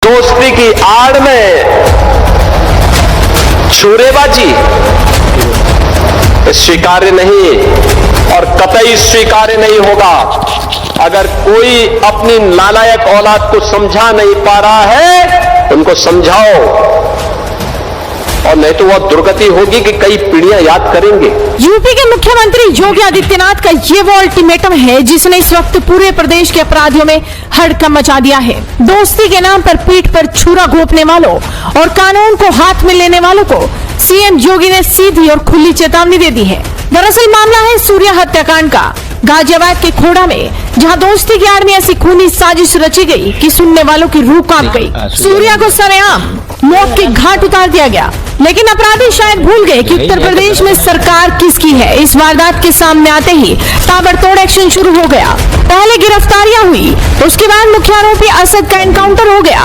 दोस्ती की आड़ में छुरेबाजी स्वीकार्य नहीं और कतई स्वीकार्य नहीं होगा। अगर कोई अपनी नालायक औलाद को समझा नहीं पा रहा है, उनको समझाओ, और नहीं तो वह दुर्गति होगी कि कई पीढ़ियां याद करेंगे। यूपी के मुख्यमंत्री योगी आदित्यनाथ का ये वो अल्टीमेटम है जिसने इस वक्त पूरे प्रदेश के अपराधियों में हड़कंप मचा दिया है। दोस्ती के नाम पर पीठ पर छुरा घोंपने वालों और कानून को हाथ में लेने वालों को सीएम योगी ने सीधी और खुली चेतावनी दे दी है। दरअसल मामला है सूर्या हत्याकांड का, गाजियाबाद के खोड़ा में, जहां दोस्ती की आड़ में ऐसी खूनी साजिश रची गई कि सुनने वालों की रूह कांप गई। सूर्या को सरेआम मौत के घाट उतार दिया गया, लेकिन अपराधी शायद भूल गए कि उत्तर प्रदेश में सरकार किसकी है। इस वारदात के सामने आते ही ताबड़तोड़ एक्शन शुरू हो गया। पहले गिरफ्तारियां हुई, उसके बाद मुख्य आरोपी असद का एनकाउंटर हो गया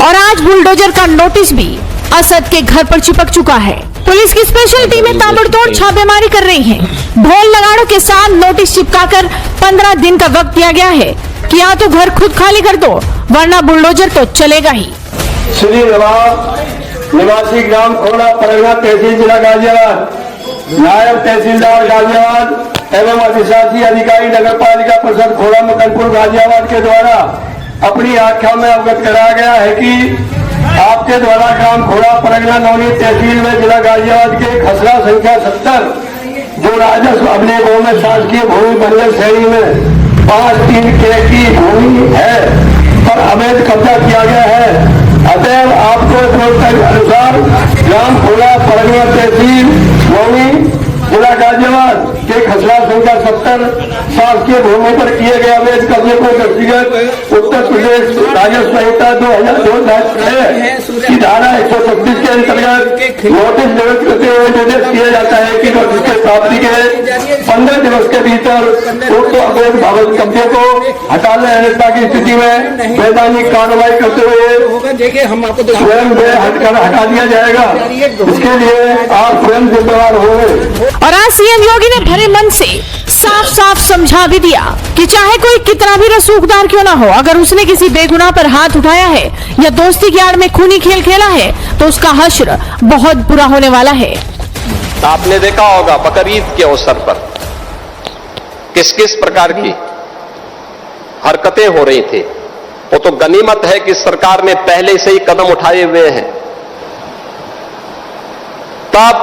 और आज बुलडोजर का नोटिस भी असद के घर पर चिपक चुका है। पुलिस की स्पेशल टीमें ताबड़तोड़ छापेमारी कर रही हैं। ढोल नगाड़ों के साथ नोटिस चिपकाकर 15 दिन का वक्त दिया गया है कि या तो घर खुद खाली कर दो, वरना बुलडोजर तो चलेगा ही। श्री नवाब निवासी ग्राम खोड़ा, परगना तहसील, जिला गाजियाबाद, नायब तहसीलदार गाजियाबाद एवं अधिशासी अधिकारी नगर पालिका परिषद खोड़ा मकनपुर गाजियाबाद के द्वारा अपनी आख्या में अवगत कराया गया है कि आपके द्वारा ग्राम खोड़ा, परगना नौनी तहसील में जिला गाजियाबाद के खसरा संख्या 70 जो राजस्व अपने गाँव में शासकीय भूमि बंजर श्रेणी में 5-3 की भूमि है पर अवैध कब्जा किया गया है। अतएव आपको उपरोक्त अनुसार ग्राम खोड़ा, परगना तहसील, मौनी, जिला गाजियाबाद के खसरा संख्या 70 शासकीय भूमि पर किए गए अवैध कब्जे को व्यक्तिगत उत्तर प्रदेश राजस्व संहिता 2002 की धारा 136 के अंतर्गत नोटिस निर्गत करते हुए निर्देश किया जाता है कि नोटिस के प्राप्ति के 15 दिवस के भीतर उक्त अवैध भवन कब्जे को हटाने अनिश्चितता की स्थिति में वैधानिक कार्रवाई करते हुए हम आपको स्वयं हटकर हटा दिया जाएगा। इसके लिए आप स्वयं जिम्मेदार होंगे। और आज सीएम योगी ने भरे मन से साफ साफ समझा भी दिया कि चाहे कोई कितना भी रसूखदार क्यों ना हो, अगर उसने किसी बेगुनाह पर हाथ उठाया है या दोस्ती की आड़ में खूनी खेल खेला है तो उसका हश्र बहुत बुरा होने वाला है। आपने देखा होगा बकरीद के अवसर पर किस किस प्रकार की हरकतें हो रही थी। वो तो गनीमत है कि सरकार ने पहले से ही कदम उठाए हुए हैं, तब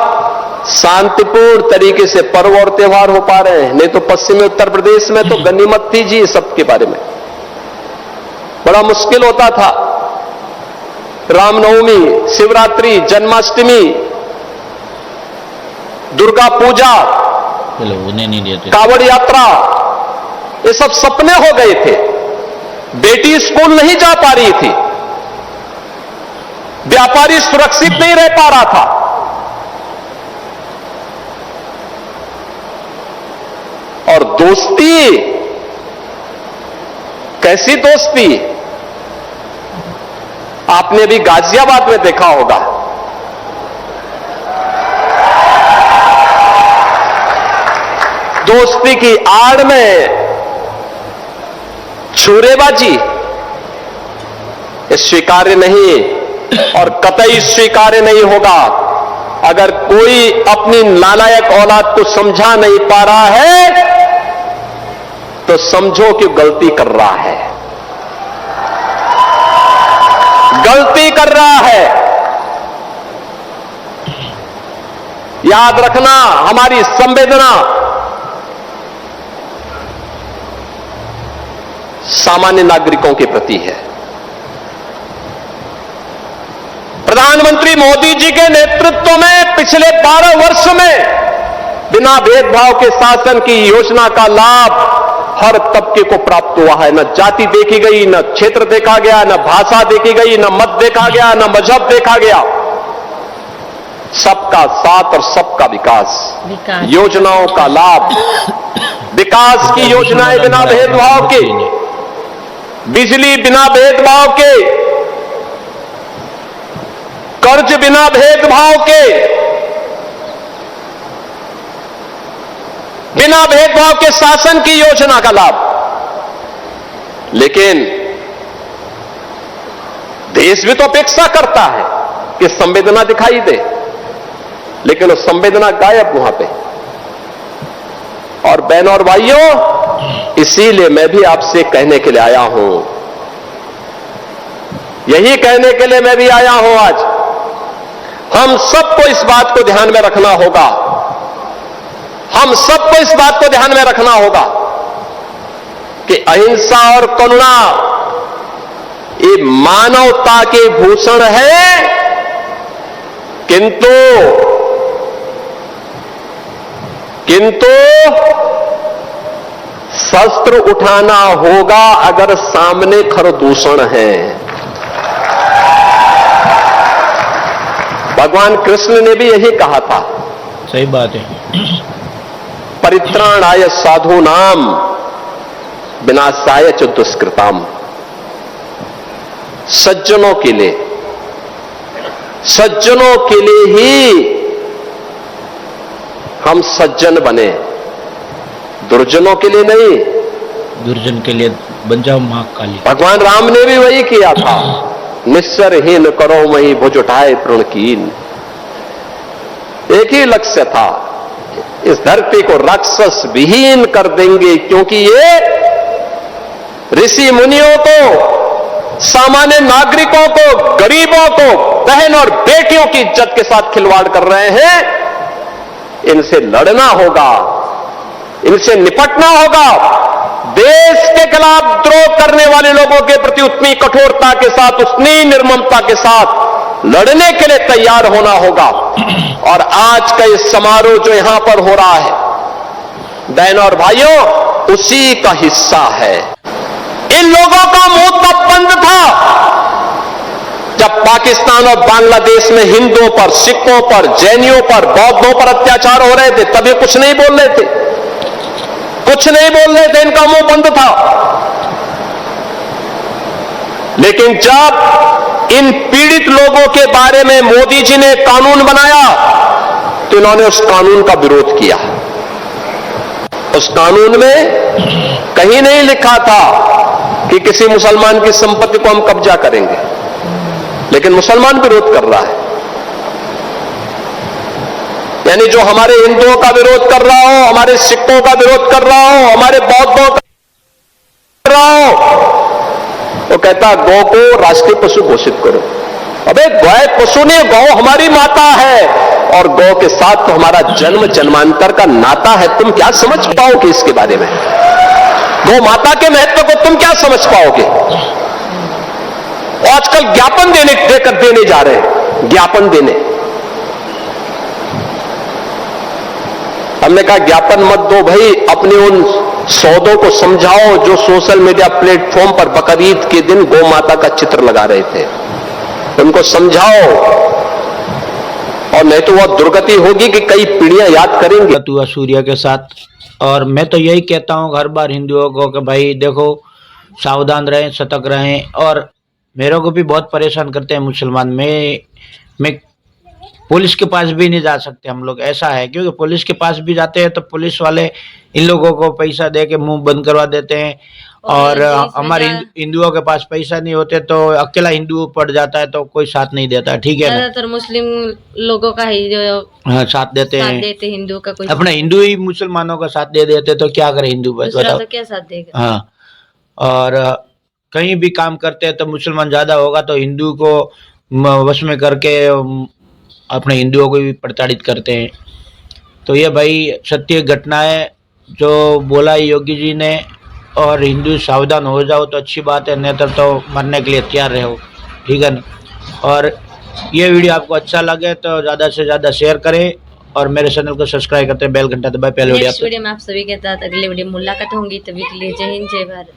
शांतिपूर्ण तरीके से पर्व और त्योहार हो पा रहे हैं। नहीं तो पश्चिमी उत्तर प्रदेश में तो गनीमत थी जी, सब के बारे में बड़ा मुश्किल होता था। रामनवमी, शिवरात्रि, जन्माष्टमी, दुर्गा पूजा, कावड़ यात्रा, ये सब सपने हो गए थे। बेटी स्कूल नहीं जा पा रही थी, व्यापारी सुरक्षित नहीं रह पा रहा था। और दोस्ती, कैसी दोस्ती, आपने भी गाजियाबाद में देखा होगा। दोस्ती की आड़ में छुरेबाजी स्वीकार्य नहीं और कतई स्वीकार्य नहीं होगा। अगर कोई अपनी नालायक औलाद को समझा नहीं पा रहा है, तो समझो कि गलती कर रहा है, गलती कर रहा है। याद रखना, हमारी संवेदना सामान्य नागरिकों के प्रति है। प्रधानमंत्री मोदी जी के नेतृत्व में पिछले 12 वर्ष में बिना भेदभाव के शासन की योजना का लाभ हर तबके को प्राप्त हुआ है। न जाति देखी गई, न क्षेत्र देखा गया, न भाषा देखी गई, न मत देखा गया, न मजहब देखा गया। सबका साथ और सबका विकास, योजनाओं का लाभ, विकास की योजनाएं बिना भेदभाव के, बिजली बिना भेदभाव के, कर्ज बिना भेदभाव के, बिना भेदभाव के शासन की योजना का लाभ। लेकिन देश भी तो अपेक्षा करता है कि संवेदना दिखाई दे, लेकिन वो संवेदना गायब वहां पे। और बहनों और भाइयों, इसीलिए मैं भी आपसे कहने के लिए आया हूं, यही कहने के लिए मैं भी आया हूं आज। हम सबको इस बात को ध्यान में रखना होगा, हम सबको इस बात को ध्यान में रखना होगा कि अहिंसा और करुणा ये मानवता के भूषण है, किंतु शस्त्र उठाना होगा अगर सामने खरदूषण है। भगवान कृष्ण ने भी यही कहा था। सही बात है। परित्राणाय साधूनाम विनाशाय च दुष्कृताम। सज्जनों के लिए ही हम सज्जन बने, दुर्जनों के लिए नहीं। दुर्जन के लिए बन जाओ महाकाली। भगवान राम ने भी वही किया था। निस्सरहीन करो मही भुज उठाए प्रणकीन। एक ही लक्ष्य था, इस धरती को राक्षस विहीन कर देंगे, क्योंकि ये ऋषि मुनियों को, सामान्य नागरिकों को, गरीबों को, बहन और बेटियों की इज्जत के साथ खिलवाड़ कर रहे हैं। इनसे लड़ना होगा, इनसे निपटना होगा। देश के खिलाफ द्रोह करने वाले लोगों के प्रति उतनी कठोरता के साथ, उतनी निर्ममता के साथ लड़ने के लिए तैयार होना होगा। और आज का ये समारोह जो यहां पर हो रहा है, बहनों और भाइयों, उसी का हिस्सा है। इन लोगों का मुंह तब बंद था जब पाकिस्तान और बांग्लादेश में हिंदुओं पर, सिखों पर, जैनियों पर, बौद्धों पर अत्याचार हो रहे थे, तभी कुछ नहीं बोल रहे थे, कुछ नहीं बोल रहे थे, इनका मुंह बंद था। लेकिन जब इन पीड़ित लोगों के बारे में मोदी जी ने कानून बनाया, तो इन्होंने उस कानून का विरोध किया। उस कानून में कहीं नहीं लिखा था कि किसी मुसलमान की संपत्ति को हम कब्जा करेंगे, लेकिन मुसलमान विरोध कर रहा है। यानी जो हमारे हिंदुओं का विरोध कर रहा हो, हमारे सिखों का विरोध कर रहा हो, हमारे बौद्धों का कर रहा हो, वो कहता गौ को राष्ट्रीय पशु घोषित करो। अबे गाय पशु नहीं, गौ हमारी माता है, और गौ के साथ तो हमारा जन्म जन्मांतर का नाता है। तुम क्या समझ पाओगे इसके बारे में? गौ माता के महत्व को तुम क्या समझ पाओगे? आजकल ज्ञापन देने जा रहे हैं, ज्ञापन देने। हमने कहा ज्ञापन मत दो भाई, अपने उन सौदों को समझाओ जो सोशल मीडिया प्लेटफॉर्म पर बकरीद के दिन गौ माता का चित्र लगा रहे थे। उनको समझाओ, और नहीं तो वह दुर्गति होगी कि कई पीढ़ियां याद करेंगे। हुआ सूर्य के साथ। और मैं तो यही कहता हूँ हर बार हिंदुओं को कि भाई देखो, सावधान रहें, सतर्क रहें। और मेरे को भी बहुत परेशान करते हैं मुसलमान। मैं पुलिस के पास भी नहीं जा सकते हम लोग, ऐसा है। क्योंकि पुलिस के पास भी जाते हैं तो पुलिस वाले इन लोगों को पैसा दे के मुंह बंद करवा देते हैं। और हमारे हिंदुओं के पास पैसा नहीं होते तो अकेला हिंदू पड़ जाता है तो कोई साथ नहीं देता, ठीक है ना? ज्यादातर मुस्लिम लोगों का ही जो साथ देते हैं, हिंदू का कोई अपने हिंदू ही मुसलमानों का साथ दे देते, तो क्या करे हिंदू? बताओ तो क्या साथ देगा? हाँ, और कहीं भी काम करते हैं तो मुसलमान ज्यादा होगा तो हिंदू को वश में करके अपने हिंदुओं को भी प्रताड़ित करते हैं। तो ये भाई सत्य घटना है जो बोला योगी जी ने। और हिंदू सावधान हो जाओ तो अच्छी बात है, नहीं तो मरने के लिए तैयार रहो, ठीक है ना? और ये वीडियो आपको अच्छा लगे तो ज़्यादा से ज़्यादा शेयर करें और मेरे चैनल को सब्सक्राइब करते हैं, बेल घंटा दबाएं। पहले वीडियो में आप सभी के साथ अगले वीडियो मुलाकात होंगी। तभी के लिए जय हिंद, जय भारत।